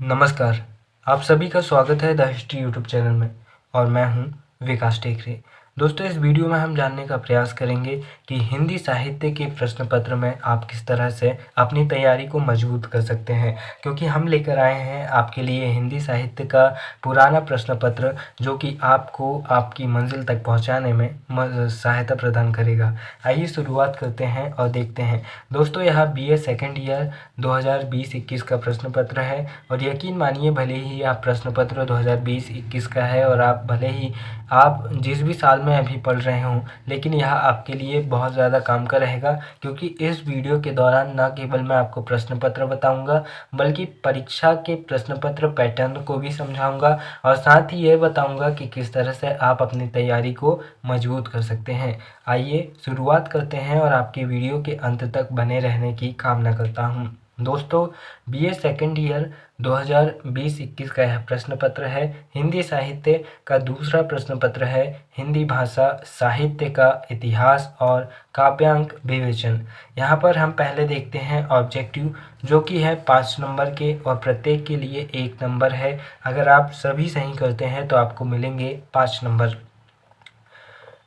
नमस्कार। आप सभी का स्वागत है द हिस्ट्री यूट्यूब चैनल में और मैं हूं विकास टेकरे। दोस्तों, इस वीडियो में हम जानने का प्रयास करेंगे कि हिंदी साहित्य के प्रश्न पत्र में आप किस तरह से अपनी तैयारी को मजबूत कर सकते हैं, क्योंकि हम लेकर आए हैं आपके लिए हिंदी साहित्य का पुराना प्रश्न पत्र जो कि आपको आपकी मंजिल तक पहुंचाने में सहायता प्रदान करेगा। आइए शुरुआत करते हैं और देखते हैं। दोस्तों, यह बीए सेकेंड ईयर 2020-21 का प्रश्न पत्र है और यकीन मानिए, भले ही आप प्रश्न पत्र 2020-21 का है और भले ही आप जिस भी साल में अभी पढ़ रहे हों, लेकिन यह आपके लिए बहुत ज़्यादा काम का रहेगा, क्योंकि इस वीडियो के दौरान न केवल मैं आपको प्रश्न पत्र बताऊंगा बल्कि परीक्षा के प्रश्न पत्र पैटर्न को भी समझाऊंगा और साथ ही ये बताऊंगा कि किस तरह से आप अपनी तैयारी को मजबूत कर सकते हैं। आइए शुरुआत करते हैं और आपके वीडियो के अंत तक बने रहने की कामना करता हूं। दोस्तों, बीए सेकेंड ईयर 2020-21 का यह प्रश्न पत्र है। हिंदी साहित्य का दूसरा प्रश्न पत्र है हिंदी भाषा साहित्य का इतिहास और काव्यांक विवेचन। यहाँ पर हम पहले देखते हैं ऑब्जेक्टिव, जो कि है 5 नंबर के और प्रत्येक के लिए 1 नंबर है। अगर आप सभी सही करते हैं तो आपको मिलेंगे 5 नंबर।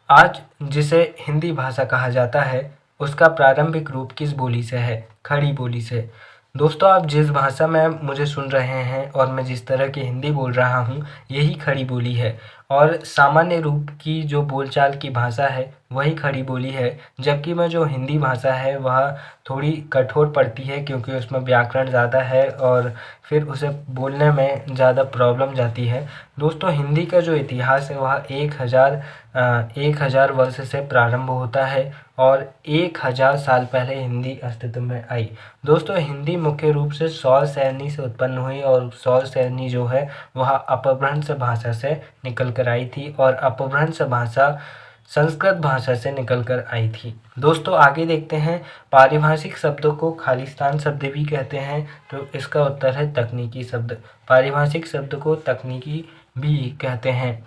आज जिसे हिंदी भाषा कहा जाता है उसका प्रारंभिक रूप किस बोली से है? खड़ी बोली से। दोस्तों, आप जिस भाषा में मुझे सुन रहे हैं और मैं जिस तरह की हिंदी बोल रहा हूँ, यही खड़ी बोली है और सामान्य रूप की जो बोलचाल की भाषा है वही खड़ी बोली है, जबकि मैं जो हिंदी भाषा है वह थोड़ी कठोर पड़ती है, क्योंकि उसमें व्याकरण ज़्यादा है और फिर उसे बोलने में ज़्यादा प्रॉब्लम जाती है। दोस्तों, हिंदी का जो इतिहास है वह 1000 वर्ष से प्रारंभ होता है और 1000 साल पहले हिंदी अस्तित्व में आई। दोस्तों, हिंदी मुख्य रूप से सौर सैनी से उत्पन्न हुई और सौर सैनी जो है वह अपभ्रंश भाषा से निकल कर आई थी और अपभ्रंश भाषा संस्कृत भाषा से निकल कर आई थी। दोस्तों, आगे देखते हैं। पारिभाषिक शब्दों को खालिस्तान शब्द भी कहते हैं, तो इसका उत्तर है तकनीकी शब्द। पारिभाषिक शब्द को तकनीकी भी कहते हैं।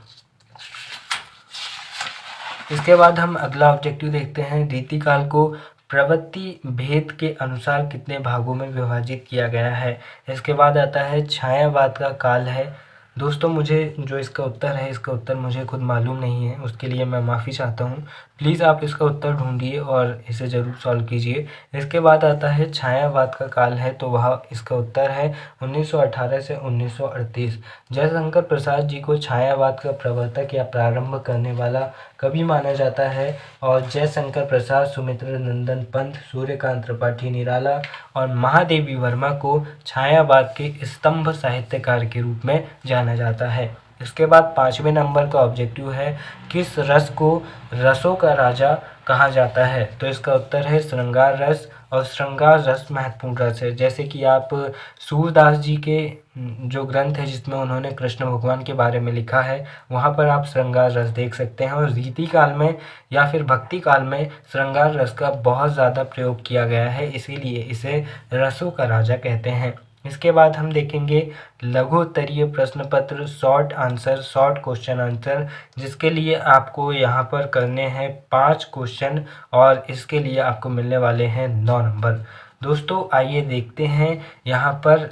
इसके बाद हम अगला ऑब्जेक्टिव देखते हैं। रीतिकाल को प्रवृत्ति भेद के अनुसार कितने भागों में विभाजित किया गया है? इसके बाद आता है छायावाद का काल है। दोस्तों, मुझे जो इसका उत्तर है, इसका उत्तर मुझे खुद मालूम नहीं है, उसके लिए मैं माफ़ी चाहता हूँ। प्लीज़ आप इसका उत्तर ढूंढिए और इसे ज़रूर सॉल्व कीजिए। इसके बाद आता है छायावाद का काल है, तो वह इसका उत्तर है 1918 से 1938। जयशंकर प्रसाद जी को छायावाद का प्रवर्तक या प्रारंभ करने वाला कवि माना जाता है और जयशंकर प्रसाद, सुमित्र नंदन पंत, सूर्यकांत त्रिपाठी निराला और महादेवी वर्मा को छायावाद के स्तंभ साहित्यकार के रूप में जाना जाता है। इसके बाद 5वें नंबर का ऑब्जेक्टिव है किस रस को रसों का राजा कहा जाता है? तो इसका उत्तर है श्रृंगार रस और श्रृंगार रस महत्वपूर्ण रस है। जैसे कि आप सूरदास जी के जो ग्रंथ है जिसमें उन्होंने कृष्ण भगवान के बारे में लिखा है, वहाँ पर आप श्रृंगार रस देख सकते हैं और रीति काल में या फिर भक्ति काल में श्रृंगार रस का बहुत ज़्यादा प्रयोग किया गया है, इसीलिए इसे रसों का राजा कहते हैं। इसके बाद हम देखेंगे लघु उत्तरीय प्रश्न पत्र, short answer, short question answer, जिसके लिए आपको यहाँ पर करने हैं 5 क्वेश्चन और इसके लिए आपको मिलने वाले हैं 9 नंबर। दोस्तों, आइए देखते हैं। यहाँ पर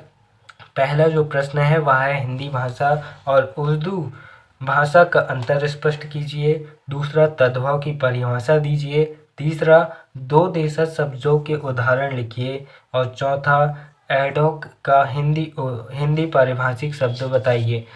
पहला जो प्रश्न है वह है हिंदी भाषा और उर्दू भाषा का अंतर स्पष्ट कीजिए। दूसरा, तद्भव की परिभाषा दीजिए। तीसरा, 2 देशज शब्दों के उदाहरण लिखिए और चौथा, एडॉक का हिंदी पारिभाषिक शब्द बताइए।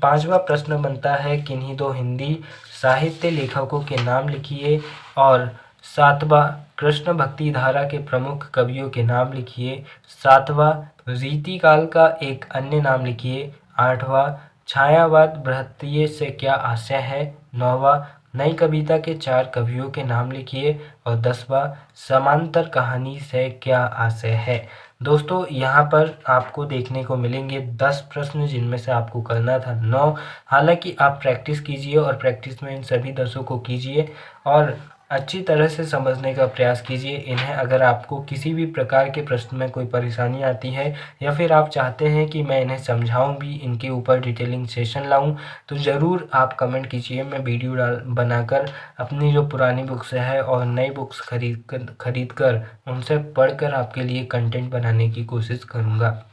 5वां प्रश्न बनता है किन्हीं 2 हिंदी साहित्य लेखकों के नाम लिखिए और 7वां, कृष्ण भक्ति धारा के प्रमुख कवियों के नाम लिखिए। 7वां, रीतिकाल का एक अन्य नाम लिखिए। 8वां, छायावाद बृहत्तीय से क्या आशय है? 9वां, नई कविता के 4 कवियों के नाम लिखिए और 10वां, समांतर कहानी से क्या आशय है? दोस्तों, यहाँ पर आपको देखने को मिलेंगे 10 प्रश्न, जिनमें से आपको करना था 9। हालांकि आप प्रैक्टिस कीजिए और प्रैक्टिस में इन सभी 10 को कीजिए और अच्छी तरह से समझने का प्रयास कीजिए इन्हें। अगर आपको किसी भी प्रकार के प्रश्न में कोई परेशानी आती है या फिर आप चाहते हैं कि मैं इन्हें समझाऊं भी, इनके ऊपर डिटेलिंग सेशन लाऊं, तो ज़रूर आप कमेंट कीजिए। मैं वीडियो बनाकर अपनी जो पुरानी बुक्स है और नई बुक्स खरीद कर उनसे पढ़कर आपके लिए कंटेंट बनाने की कोशिश करूँगा।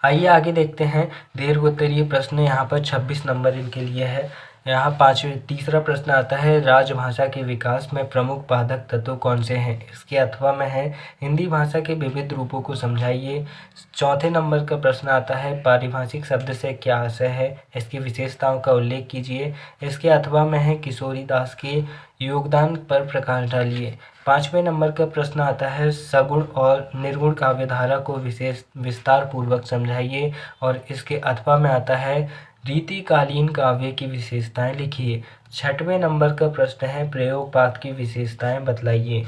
आइए आगे देखते हैं दीर्घोत्तरीय प्रश्न। यहाँ पर 26 नंबर इनके लिए है। यहाँ तीसरा प्रश्न आता है, राजभाषा के विकास में प्रमुख बाधक तत्व कौन से हैं? इसके अथवा में है, हिंदी भाषा के विविध रूपों को समझाइए। चौथे नंबर का प्रश्न आता है, पारिभाषिक शब्द से क्या आशय है? इसकी विशेषताओं का उल्लेख कीजिए। इसके अथवा में है, किशोरीदास के योगदान पर प्रकाश डालिए। पाँचवें नंबर का प्रश्न आता है, सगुण और निर्गुण काव्यधारा को विस्तार पूर्वक समझाइए। और इसके अथवा में आता है, रीतिकालीन काव्य की विशेषताएं लिखिए। छठवें नंबर का प्रश्न है, प्रयोगवाद की विशेषताएं बतलाइए।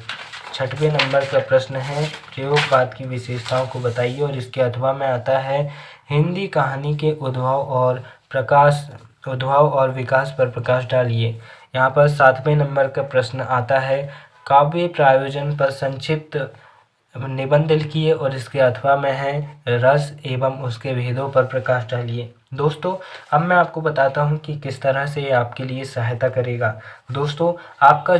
छठवें नंबर का प्रश्न है, प्रयोगवाद की विशेषताओं को बताइए। और इसके अथवा में आता है, हिंदी कहानी के उद्भव और विकास पर प्रकाश डालिए। यहाँ पर सातवें नंबर का प्रश्न आता है, काव्य प्रायोजन पर संक्षिप्त निबंध लिखिए। और इसके अथवा में है, रस एवं उसके भेदों पर प्रकाश डालिए। दोस्तों, अब मैं आपको बताता हूँ कि किस तरह से ये आपके लिए सहायता करेगा। दोस्तों, आपका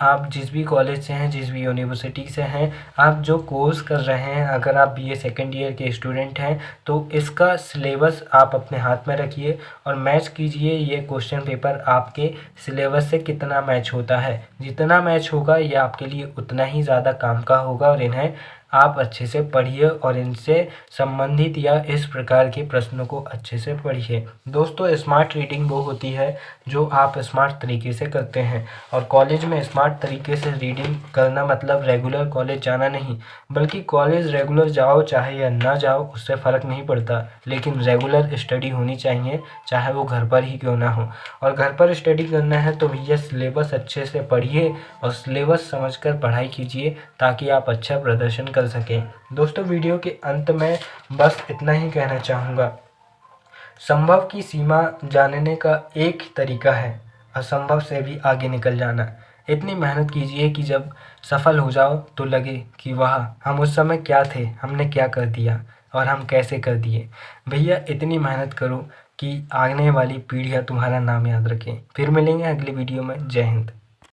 आप जिस भी कॉलेज से हैं, जिस भी यूनिवर्सिटी से हैं, आप जो कोर्स कर रहे हैं, अगर आप बीए सेकेंड ईयर के स्टूडेंट हैं तो इसका सिलेबस आप अपने हाथ में रखिए और मैच कीजिए ये क्वेश्चन पेपर आपके सिलेबस से कितना मैच होता है। जितना मैच होगा ये आपके लिए उतना ही ज़्यादा काम का होगा। और इन्हें आप अच्छे से पढ़िए और इनसे संबंधित या इस प्रकार के प्रश्नों को अच्छे से पढ़िए। दोस्तों, स्मार्ट रीडिंग वो होती है जो आप स्मार्ट तरीके से करते हैं। और कॉलेज में स्मार्ट तरीके से रीडिंग करना मतलब रेगुलर कॉलेज जाना नहीं, बल्कि कॉलेज रेगुलर जाओ चाहे या ना जाओ उससे फ़र्क नहीं पड़ता, लेकिन रेगुलर स्टडी होनी चाहिए, चाहे वो घर पर ही क्यों ना हो। और घर पर स्टडी करना है तो भैया सिलेबस अच्छे से पढ़िए और सिलेबस समझकर पढ़ाई कीजिए ताकि आप अच्छा प्रदर्शन कर सकें। दोस्तों, वीडियो के अंत में बस इतना ही कहना चाहूँगा, संभव की सीमा जानने का एक तरीका है, असंभव से भी आगे निकल जाना। इतनी मेहनत कीजिए कि जब सफल हो जाओ तो लगे कि वाह, हम उस समय क्या थे, हमने क्या कर दिया और हम कैसे कर दिए। भैया इतनी मेहनत करो कि आने वाली पीढ़ियाँ तुम्हारा नाम याद रखें। फिर मिलेंगे अगली वीडियो में। जय हिंद।